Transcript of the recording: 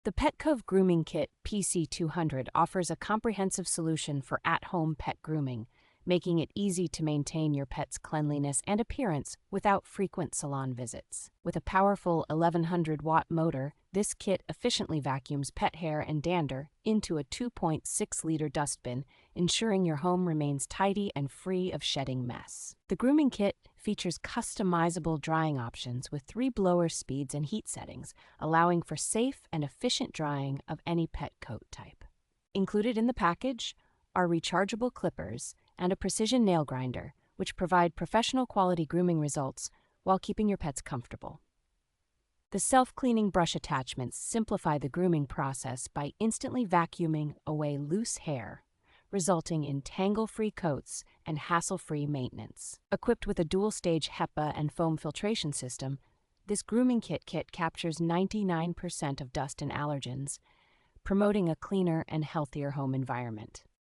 The PetCove Grooming Kit PC-200 offers a comprehensive solution for at-home pet grooming, making it easy to maintain your pet's cleanliness and appearance without frequent salon visits. With a powerful 1100-watt motor, this kit efficiently vacuums pet hair and dander into a 2.6-liter dustbin, ensuring your home remains tidy and free of shedding mess. The grooming kit features customizable drying options with 3 blower speeds and heat settings, allowing for safe and efficient drying of any pet coat type. Included in the package are rechargeable clippers and a precision nail grinder, which provide professional quality grooming results while keeping your pets comfortable. The self-cleaning brush attachments simplify the grooming process by instantly vacuuming away loose hair, resulting in tangle-free coats and hassle-free maintenance. Equipped with a dual-stage HEPA and foam filtration system, this grooming kit captures 99% of dust and allergens, promoting a cleaner and healthier home environment.